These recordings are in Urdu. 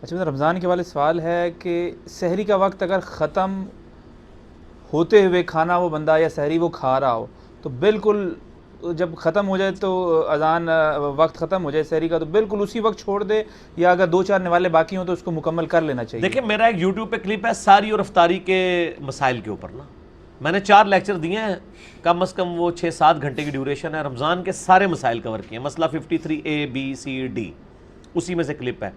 اچھا رمضان کے والے سوال ہے کہ سحری کا وقت اگر ختم ہوتے ہوئے کھانا وہ بندہ یا سحری وہ کھا رہا ہو تو بالکل جب ختم ہو جائے تو اذان وقت ختم ہو جائے سحری کا تو بالکل اسی وقت چھوڑ دے یا اگر 2-4 نوالے باقی ہوں تو اس کو مکمل کر لینا چاہیے؟ دیکھیں میرا ایک یوٹیوب پہ کلپ ہے ساری اور افطاری کے مسائل کے اوپر نا، میں نے 4 لیکچر دیے ہیں، کم از کم وہ 6-7 گھنٹے کی ڈیوریشن ہے، رمضان کے سارے مسائل کور کیے ہیں، مسئلہ 53A B C D اسی میں سے کلپ ہے۔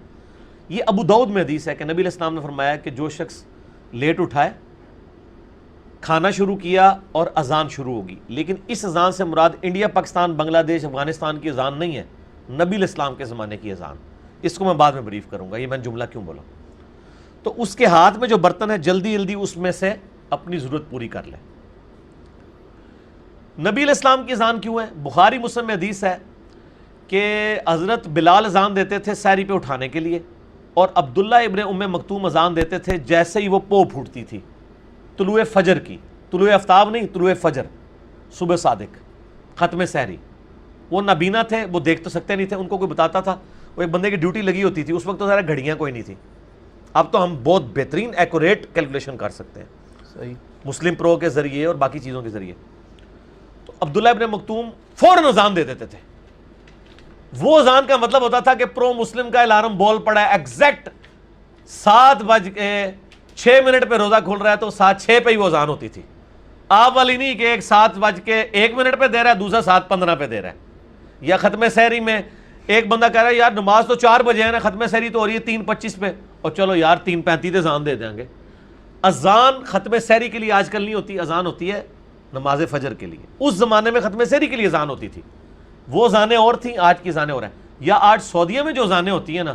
یہ ابو داؤد میں حدیث ہے کہ نبی علیہ السلام نے فرمایا کہ جو شخص لیٹ اٹھائے، کھانا شروع کیا اور اذان شروع ہوگی، لیکن اس اذان سے مراد انڈیا پاکستان بنگلہ دیش افغانستان کی اذان نہیں ہے، نبی علیہ السلام کے زمانے کی اذان، اس کو میں بعد میں بریف کروں گا، یہ میں جملہ کیوں بولا۔ تو اس کے ہاتھ میں جو برتن ہے جلدی جلدی اس میں سے اپنی ضرورت پوری کر لے۔ نبی علیہ السلام کی اذان کیوں ہے؟ بخاری مسلم میں حدیث ہے کہ حضرت بلال اذان دیتے تھے سحری پہ اٹھانے کے لیے، اور عبداللہ ابن ام مکتوم اذان دیتے تھے جیسے ہی وہ پو پھوٹتی تھی طلوع فجر کی، طلوع آفتاب نہیں، طلوع فجر، صبح صادق، ختم سحری۔ وہ نابینا تھے، وہ دیکھ تو سکتے نہیں تھے، ان کو کوئی بتاتا تھا، وہ ایک بندے کی ڈیوٹی لگی ہوتی تھی، اس وقت تو ذرا گھڑیاں کوئی نہیں تھی، اب تو ہم بہت بہترین ایکوریٹ کیلکولیشن کر سکتے ہیں صحیح مسلم پرو کے ذریعے اور باقی چیزوں کے ذریعے۔ تو عبداللہ ابن مکتوم فوراً اذان دے دیتے تھے، وہ اذان کا مطلب ہوتا تھا کہ پرو مسلم کا الارم بول پڑا ہے، ایگزیکٹ 7:06 پہ روزہ کھول رہا ہے تو 7:06 پہ ہی وہ اذان ہوتی تھی، آپ والی نہیں کہ ایک 7:01 پہ دے رہا ہے دوسرا 7:15 پہ دے رہا ہے۔ یا ختم سحری میں ایک بندہ کہہ رہا ہے یار نماز تو 4 بجے ہے نا، ختم سحری تو ہو رہی ہے 3:25 پہ، اور چلو یار 3:35 اذان دے دیں گے۔ اذان ختم سحری کے لیے آج کل نہیں ہوتی، اذان ہوتی ہے نماز فجر کے لیے، اس زمانے میں ختم سحری کے لیے اذان ہوتی تھی، وہ اذانیں اور تھیں، آج کی اذانیں اور ہیں۔ یا آج سعودیہ میں جو اذانیں ہوتی ہیں نا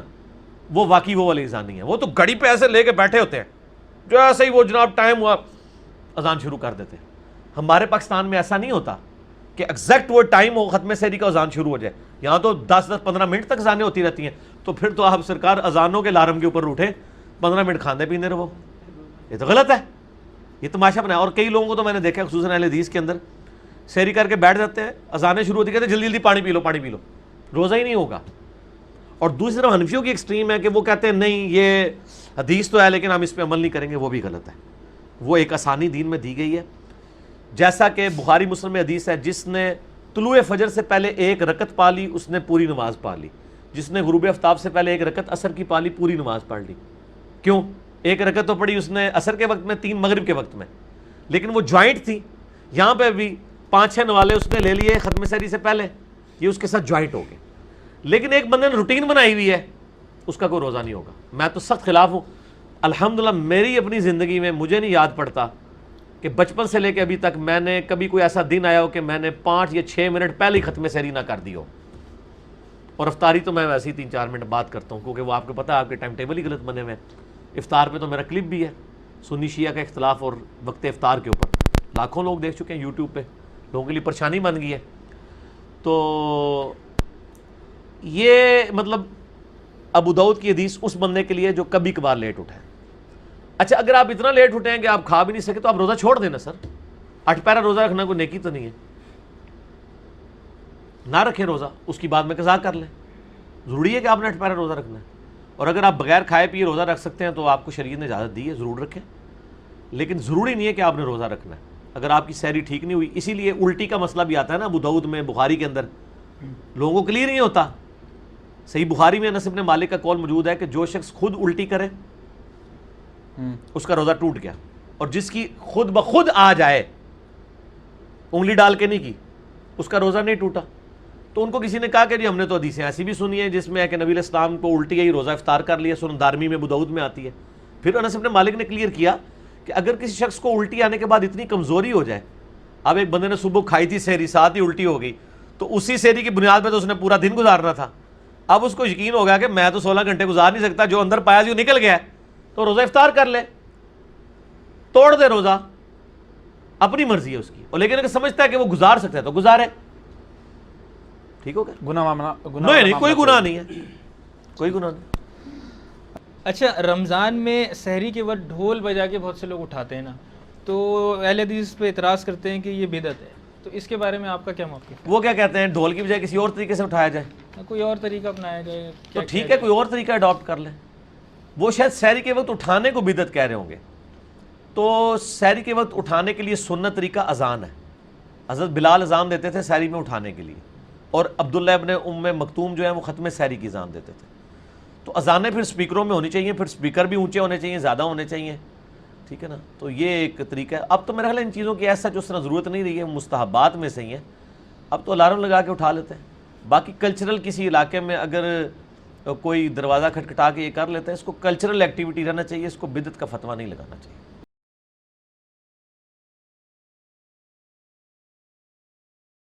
وہ واقعی وہ والی اذان نہیں ہے، وہ تو گھڑی پہ ایسے لے کے بیٹھے ہوتے ہیں، جو ایسے ہی وہ جناب ٹائم ہوا اذان شروع کر دیتے ہیں۔ ہمارے پاکستان میں ایسا نہیں ہوتا کہ ایگزیکٹ وہ ٹائم ہو ختم سحری کا اذان شروع ہو جائے، یہاں تو 10-15 منٹ تک اذانیں ہوتی رہتی ہیں، تو پھر تو آپ سرکار اذانوں کے الارم کے اوپر اٹھے 15 منٹ کھانے پینے رہو، یہ تو غلط ہے، یہ تماشا بنایا۔ اور کئی لوگوں کو تو میں نے دیکھا خصوصاً اہل حدیث کے اندر سحری کر کے بیٹھ جاتے ہیں، اذانیں شروع ہوتی کہتے ہیں جلدی جلدی پانی پی لو پانی پی لو، روزہ ہی نہیں ہوگا۔ اور دوسری طرف حنفیوں کی ایکسٹریم ہے کہ وہ کہتے ہیں نہیں یہ حدیث تو ہے لیکن ہم اس پہ عمل نہیں کریں گے، وہ بھی غلط ہے۔ وہ ایک آسانی دین میں دی گئی ہے، جیسا کہ بخاری مسلم میں حدیث ہے جس نے طلوع فجر سے پہلے 1 رکعت پا لی اس نے پوری نماز پا لی، جس نے غروب آفتاب سے پہلے 1 رکعت عصر کی پا لی پوری نماز پڑھ لی۔ کیوں؟ 1 رکعت تو پڑھی اس نے عصر کے وقت میں، 3 مغرب کے وقت میں، لیکن وہ جوائنٹ تھی، یہاں پہ بھی 5-6 نوالے اس نے لے لیے ختم سحری سے پہلے، یہ اس کے ساتھ جوائنٹ ہو گئے۔ لیکن ایک بندے نے روٹین بنائی ہوئی ہے، اس کا کوئی روزہ نہیں ہوگا۔ میں تو سخت خلاف ہوں، الحمدللہ میری اپنی زندگی میں مجھے نہیں یاد پڑتا کہ بچپن سے لے کے ابھی تک میں نے کبھی کوئی ایسا دن آیا ہو کہ میں نے 5 یا 6 منٹ پہلے ہی ختم سحری نہ کر دی ہو، اور افطاری تو میں ویسے ہی 3-4 منٹ بات کرتا ہوں کیونکہ وہ آپ کو پتہ ہے آپ کے ٹائم ٹیبل ہی غلط بنے ہوئے ہیں۔ افطار پہ تو میرا کلپ بھی ہے، سنی شیعہ کا اختلاف اور وقت افطار کے اوپر، لاکھوں لوگ دیکھ چکے ہیں یوٹیوب پہ، لوگوں کے لیے پریشانی بن گئی ہے۔ تو یہ مطلب ابو داؤد کی حدیث اس بندے کے لیے جو کبھی کبھار لیٹ اٹھے۔ اچھا اگر آپ اتنا لیٹ اٹھیں کہ آپ کھا بھی نہیں سکے تو آپ روزہ چھوڑ دینا سر، 8 پیرا روزہ رکھنا کوئی نیکی تو نہیں ہے، نہ رکھیں روزہ، اس کی بعد میں قضا کر لیں، ضروری ہے کہ آپ نے 8 پیرا روزہ رکھنا ہے۔ اور اگر آپ بغیر کھائے پیے روزہ رکھ سکتے ہیں تو آپ کو شریعت نے اجازت دی ہے، ضرور رکھیں، لیکن ضروری نہیں ہے کہ آپ نے روزہ رکھنا ہے اگر آپ کی سحری ٹھیک نہیں ہوئی۔ اسی لیے الٹی کا مسئلہ بھی آتا ہے نا ابو داؤد میں، بخاری کے اندر لوگوں کو کلیئر نہیں ہوتا۔ صحیح بخاری میں انس بن مالک کا قول موجود ہے کہ جو شخص خود الٹی کرے اس کا روزہ ٹوٹ گیا، اور جس کی خود بخود آ جائے، انگلی ڈال کے نہیں کی، اس کا روزہ نہیں ٹوٹا۔ تو ان کو کسی نے کہا کہ جی ہم نے تو حدیثیں ایسی بھی سنی ہیں جس میں ہے کہ نبی علیہ السلام کو الٹی ہی روزہ افطار کر لیا، سنن دارمی میں ابو داؤد میں آتی ہے۔ پھر انس بن مالک نے کلیئر کیا کہ اگر کسی شخص کو الٹی آنے کے بعد اتنی کمزوری ہو جائے، اب ایک بندے نے صبح کھائی تھی سحری، ساتھ ہی الٹی ہو گئی، تو اسی سحری کی بنیاد پہ تو اس نے پورا دن گزارنا تھا، اب اس کو یقین ہو گیا کہ میں تو 16 گھنٹے گزار نہیں سکتا، جو اندر پایا جو نکل گیا ہے، تو روزہ افطار کر لے، توڑ دے روزہ، اپنی مرضی ہے اس کی، اور لیکن اگر سمجھتا ہے کہ وہ گزار سکتا ہے تو گزارے، ٹھیک ہو گیا، گناہ نہیں کوئی گناہ نہیں ہے، کوئی گناہ نہیں۔ اچھا رمضان میں سحری کے وقت ڈھول بجا کے بہت سے لوگ اٹھاتے ہیں نا، تو اہل حدیث پہ اعتراض کرتے ہیں کہ یہ بدعت ہے، تو اس کے بارے میں آپ کا کیا موقف ہے؟ وہ کیا کہتے ہیں ڈھول کی بجائے کسی اور طریقے سے اٹھایا جائے، کوئی اور طریقہ اپنایا جائے تو ٹھیک ہے کوئی اور طریقہ اڈاپٹ کر لیں، وہ شاید سحری کے وقت اٹھانے کو بدعت کہہ رہے ہوں گے. تو سحری کے وقت اٹھانے کے لیے سنت طریقہ اذان ہے. حضرت بلال اذان دیتے تھے سحری میں اٹھانے کے لیے, اور عبداللہ ابن ام مکتوم جو ہے وہ ختم سحری کی اذان دیتے تھے. تو اذانیں پھر سپیکروں میں ہونی چاہیے, پھر سپیکر بھی اونچے ہونے چاہیے, زیادہ ہونے چاہیے, ٹھیک ہے نا. تو یہ ایک طریقہ ہے. اب تو میرا خیال ہے ان چیزوں کی ایسا جو اس طرح ضرورت نہیں رہی ہے, مستحبات میں سے ہی ہیں. اب تو الارم لگا کے اٹھا لیتے ہیں. باقی کلچرل کسی علاقے میں اگر کوئی دروازہ کھٹکھٹا کے یہ کر لیتا ہے, اس کو کلچرل ایکٹیویٹی رہنا چاہیے, اس کو بدعت کا فتویٰ نہیں لگانا چاہیے.